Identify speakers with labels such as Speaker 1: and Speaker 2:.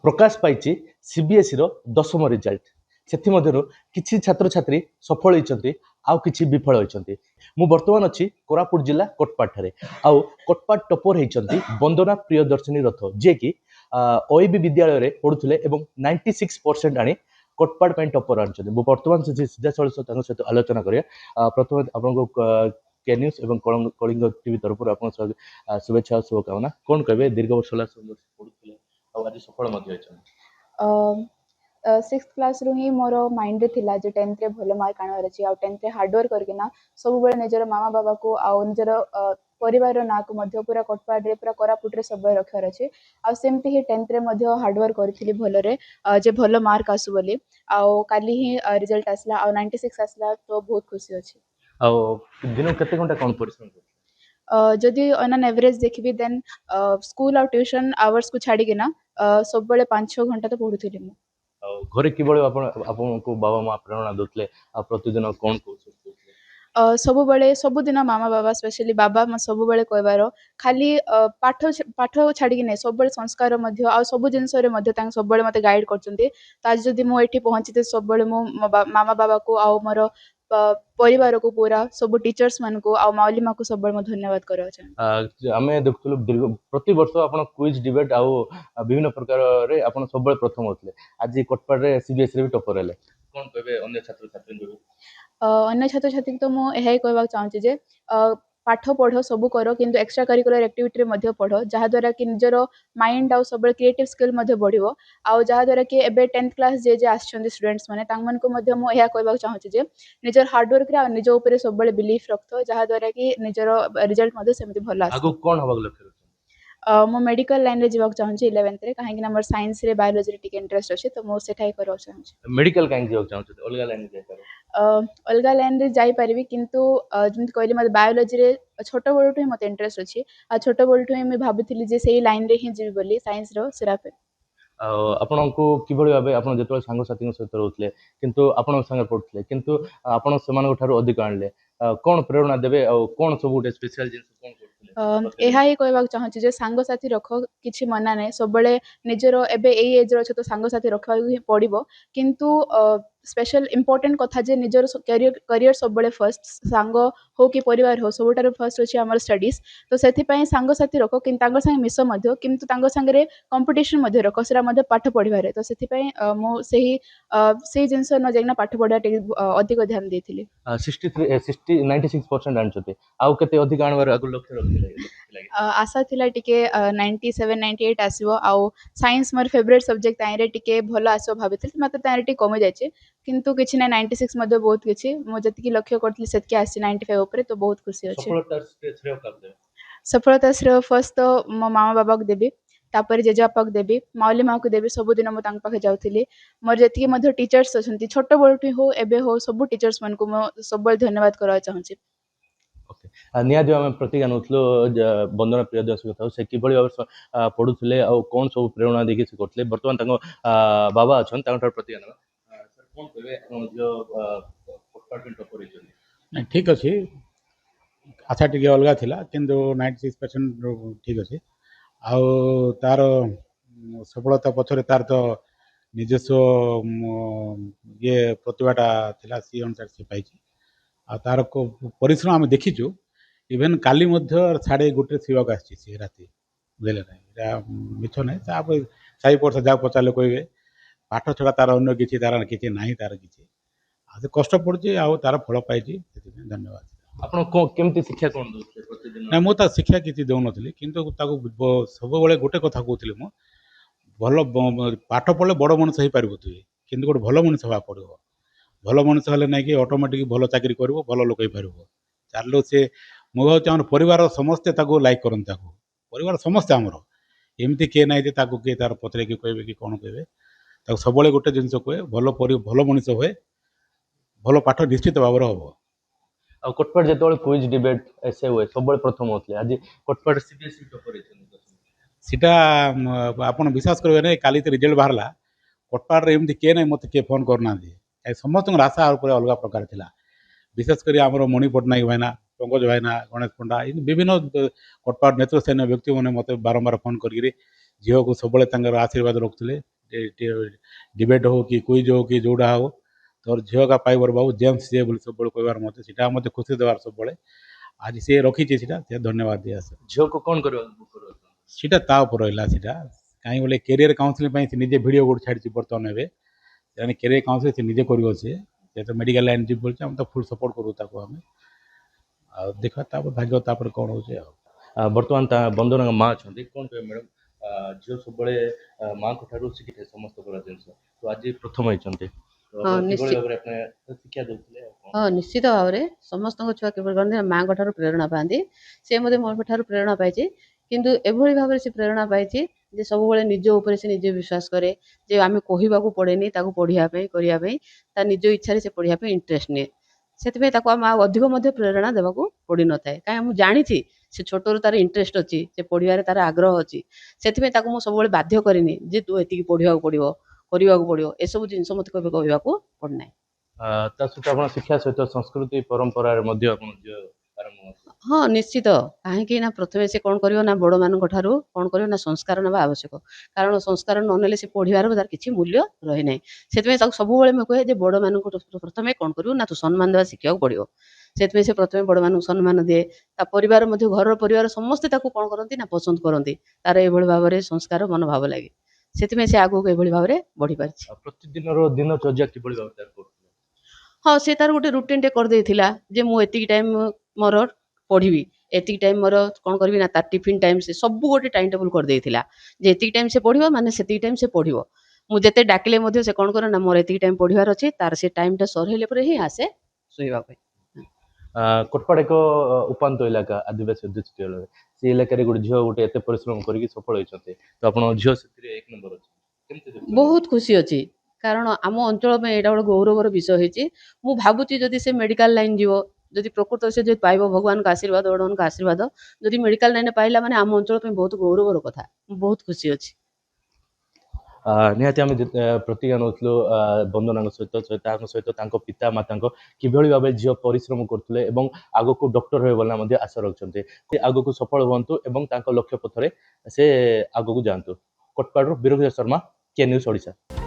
Speaker 1: प्रकाश पाई CBSE रो 10ମ result से किसी छात्र छात्री सफल होती आउ किछि विफल होती। मु वर्तमान अच्छी कोरापुट जिला कोटपाड ठारे आउ कोटपाड टॉपर होती वंदना प्रियदर्शिनी रथ जे कि ओएबी विद्यालय रे पढ़ुथिले एवं 96% आनी कोटपाड पे टॉपर आनी। मु वर्तमान सीधा सहित आलोचना करिया। प्रथम आपको के न्यूज एवं कलिंग टीवी तरफ आप शुभेच्छा शुभकामना। कौन कहे दीर्घ वर्ष पढ़ुथिले आज सफल होती?
Speaker 2: 6th क्लास रु ही मोर माइंड रे थिला जे 10th रे भलो मार्क आनवर अछि आ 10th रे हार्ड वर्क करके ना सब बेले निजर मामा बाबा को आ निजर परिवार ना को मध्य पूरा कोटपाड रे पूरा कोरापुट रे सब रखर अछि आ सेमती ही 10th रे मध्य हार्ड वर्क करथिली भलो रे जे भलो मार्क आसु बोली आ काली ही रिजल्ट आसला आ 96 आसला तो बहुत खुशी अछि।
Speaker 1: आ दिन केते घंटा कोन परिश्रम
Speaker 2: जदि ऑन एन एवरेज देखबी देन स्कूल और ट्यूशन आवर्स को छाड़ी के ना सब बेले 5-6 घंटा तो पढुथिली मु।
Speaker 1: घरे किबळे आपनको बाबा माँ प्रेरणा दोतले आ प्रतिदिन कोन
Speaker 2: सब बेले सबुदिन मामा बाबा स्पेशली बाबा सब बेले कहबार खाली पाठ पाठ छाड़ी नहीं सब बेले संस्कार मध्य आ सब जिनस रे मध्य तांग सब बेले मते गाइड करचंती। तो आज जदि मु एठी पहुंचीते सब बेले मु मामा बाबा को आ मोर परिवार को पूरा सब टीचर्स मान को आ माउली माँ को सब बेले धन्यवाद करा चाहे।
Speaker 1: आमे देखुलु प्रति वर्ष आपण क्विज डिबेट आ विभिन्न प्रकार रे आपण सब बेले प्रथम होतले आज कोटपाड रे सीबीएसई रे भी टॉपर हेले कोन कहबे अन्य छात्र छात्री को?
Speaker 2: अन्य छात्र छात्री तो मु एहे कहबा चाहूची जे पाठ पढ़ सब कर किंतु एक्स्ट्रा करिकुलर एक्टिविटी रे मध्य पढ़ जहा द्वारा कि निजर माइंड आ सब क्रिएटिव स्किल मध्य बढ़िबो आ जहा द्वारा कि एबे 10th क्लास जे जे आछन स्टूडेंट्स माने तांग मन को मध्य मु एहा कहबा चाहूची जे निजर हार्ड वर्क रे आ निज ऊपर सब बेले बिलीफ रखतो जहा द्वारा कि निजर रिजल्ट मध्य सेमति भलो आसे।
Speaker 1: आगो कोन हबा लक्ष्य
Speaker 2: मो मेडिकल लाइन रे जीवा चाहूची 11th रे काहे कि ना मोर साइंस रे बायोलॉजी रे टिके इंटरेस्ट अछि तो मो सेठाई करो चाहूची।
Speaker 1: मेडिकल काहे जीवा चाहूची अलगा लाइन जाय पारो?
Speaker 2: अलगा लाइन रे जाई परिबी किंतु जमति कहली मते बायोलॉजी रे छोट बळटु ही मते इंटरेस्ट अछि आ छोट बळटु ही मैं भाबिथिली जे सेही लाइन रे ही जीवी बोली साइंस रो सिरापे।
Speaker 1: आपनको किभଳି भाबे आपण जेतोळ सांग साथी सहित रहउतले किंतु आपण संग पढुतले किंतु आपण समान ठारू अधिक आणले कोन प्रेरणा देबे आ कोन सब गुटे स्पेशल जिंस कोन करथले?
Speaker 2: एहा ही कहबा चाहूची जे सांग साथी रख किछि मना नै सब बेले निजरो एबे एई एज रो छ तो सांग साथी रखवा ही पड़िबो किंतु स्पेशल इंपोर्टेंट कथा जे निजर करियर सब बेले फर्स्ट सांग हो कि परिवार हो सबटार फर्स्ट अछि हमर स्टडीज तो सेथि पई सांग साथी रख किंतु तांगर संग मिस मध्य किंतु तांगर संग रे कंपटीशन मध्य रख सेरा मध्य पाठ पढिबारे तो सेथि पई मो सेही जिंस न जैना पाठ पढा अधिक ध्यान देथिली।
Speaker 1: 96% आनछते आउ केते अधिक आणबार अगु लक्ष्य रखिले
Speaker 2: आशा थिला टिके 97 98 आसीबो आ साइंस मोर फेवरेट सब्जेक्ट ताइरे टिके भलो आसो भाबिथिल मते ताइरे टिके कमी जायछि किंतु किछि ना 96 मध्ये बहुत किछि मो जति कि लक्ष्य करथिल सेतके आसी 95 ऊपर तो बहुत खुशी अछि। सफलता श्रेय फर्स्ट तो मो मामा बाबा को देबी तापर जेजापा को देबी माउली माँ को देबी सबुदिन मो तांग पाखे जाउथिली मोर जति मध्य टीचर्स अछंती छोट बळटु हो एबे हो सब टीचर्स मन को मो सब धन्यवाद करवा चाहूची।
Speaker 1: निहाती आम प्रतिज्ञा नौलु वंदना प्रियदर्शी कथा से किभଳି भाव पढ़ुले आ कौन सब प्रेरणा देखिए से करते बर्तमान बाबा अच्छा प्रतिज्ञा ना सर कौन कहे
Speaker 3: ठीक अच्छे आशा टी अलग थिला किंतु 96% ठीक अच्छे आउ तार सफलता पछरे तार तो निजस्व ये प्रतिभाटा थिला सी अनुसार से पाई आ तार को परिश्रम आम देखीचु इवेन काली साढ़े गोटे शिवाक आसी राति बुझे ना मिछ ना साई पड़सा जहाँ पचारे कहे पाठ छड़ा तार अन्न कि तार कि ना तार कि कष्ट पड़ी तार फल पाई धन्यवाद।
Speaker 1: आपन केमती शिक्षा कोन दोते प्रतिदिन?
Speaker 3: ना मु ता शिक्षा किछि देउ नथली किंतु ताको सब बेले गोटे कथा कहउतली मु भल पाठ पढ़ले बड़ मनुष्य हो पारिबो तु किंतु गोटे भल मनुष्य होबा पड़िबो भल मनुष्य हेले नै कि ऑटोमेटिक भल चाकरी करबो भल लोक हो पारिबो चार्लो से मु भावुछि हमर परिवार समस्ते ताको लाइक करन ताको परिवार समस्ते हमर एमती किए ना जे ताको किए तार पत्रे कि कहबे कि कोन कहबे ताको सब बेले गोटे जिंस कहे भल मनुष्य होए भल पाठ निश्चित भाव हम
Speaker 1: आ कोटपाड जेतोळे क्विज डिबेट ऐसे हुए सब प्रथम होतले आज कोटपाड सीबीएसई टॉपर
Speaker 3: सीटा आपण विश्वास करबे नै काली तो रिजल्ट बाहरला कोटपाड रे एमती के नै मते के फोन करना दे समस्त आशा ऊपर अलग प्रकार थिला विशेष कर आमर मणि पट्टनायक भाईना पंकज भाईना गणेश पंडा विभिन्न कोटपाड नेतृस्थानीय व्यक्ति मैंने मत बारंबार फोन कर झील को सब आशीर्वाद रखुले डिबेट हो कि क्विज हो कि जोड़ा हो तोर झील का पाइबर बाबू जेम्स जे बोली सब कहबार मत सीटा मत खुशी देवार सब आज सी रखी से धन्यवाद दिया
Speaker 1: झील को कौन करो
Speaker 3: सीटा ता उपर रहा सीटा कहीं बोले कैरियर काउंसलिंग से निजे वीडियो गोटे छाड़ी बर्तमान ए कैरियर काउंसलिंग से निजे कर तो मेडिकल लाइन जी बोलছে हम तो फुल सपोर्ट करूँ ताको हमें आ देखा भाग्य तापर कौन हो
Speaker 1: बर्तमान बंधुर माँ अच्छा कौन कहे मैडम झील सब माँ ठार शिखी समस्त जिन तो आज प्रथम होती
Speaker 4: हाँ, निश्चित।
Speaker 1: शिक्षा दौले
Speaker 4: हाँ निश्चित भाव में समस्त छुआ केवल माँ ठार प्रेरणा पाती सी मो ठार प्रेरणा पाई किंतु एभली भाव में से प्रेरणा पाई जे सब निज उपर से निजे विश्वास करे जे आम कहवाक पड़ेनी पढ़ाई करने निज इच्छा से पढ़ाई इंटरेस्ट निए से आम अधिक प्रेरणा देवाक पड़ न था कहीं जानी से छोटर तार इंटरेस्ट अच्छी से पढ़ार तार आग्रह अच्छी से सब बाध्य करनी जे तू ये पढ़ाक पड़ो करने पड़ो ए सब जिन मत कहवाक पड़ना
Speaker 1: आप शिक्षा सहित संस्कृति परंपरा आरंभ
Speaker 4: हाँ निश्चित कहीं ना प्रथम से कौन कर बड़ मान कौन कर संस्कार ना आवश्यक कारण संस्कार ननेले से पढ़ार तार किसी मूल्य रही ना से सब मुझे कहे बड़ मान प्रथम कौन करू ना तू सम्मान देवा शिखा पड़ो से प्रथम बड़ मान सम्मान दिए परिवार घर परिवार समस्ते कौन करती ना पसंद करती तार ये भाव में संस्कार मनोभाव लगे से आगे ये भाव में बढ़ी पार्टी
Speaker 1: प्रतिदिन दिनचर्या कि
Speaker 4: हाँ से तार गोटे रुटीन टे कर देथिला जे मु एतिक टाइम मोर पढ़ी एतिक टाइम मोर कौन करबी ना तार टिफिन टाइम से सब गोटे टाइम टेबल कर देथिला जे एतिक टाइम से पढ़िबो माने सेतिक टाइम से पढ़िबो मु जेते डाकिले मध्ये से कौन करे ना मोर एतिक टाइम पढ़िबार अछि तार से टाइम टा सरहेले पर ही आसे सोइबा पे
Speaker 1: कोटपाड़ एक उपांत इलाका आदिवासी अध्युषित से इलाका गोटे झील गोटे एत परिश्रम करके सफल होती तो आप झील से एक नंबर अच्छे
Speaker 4: बहुत खुशी अच्छी कारण आम अंचल में यहाँ गोटे गौरवर विषय होती मु भावुची जदि से मेडिकल लाइन जीव जदि प्रकृत से जो पाइब भगवान का आशीर्वाद बड़न का आशीर्वाद जदि मेडिकल लाइन पाइला माने आम अंचल में बहुत गौरवर कथा बहुत खुशी अच्छी
Speaker 1: निहाती आम प्रतिज्ञा नौलु बंदना सहित पिता माता कि भाव झील परिश्रम करते आग को डॉक्टर हो आशा रखते आग को सफल हूँ लक्ष्य पथरे से आग को जातु कोटपाड़ बीरभद्र शर्मा के न्यूज ओडिशा।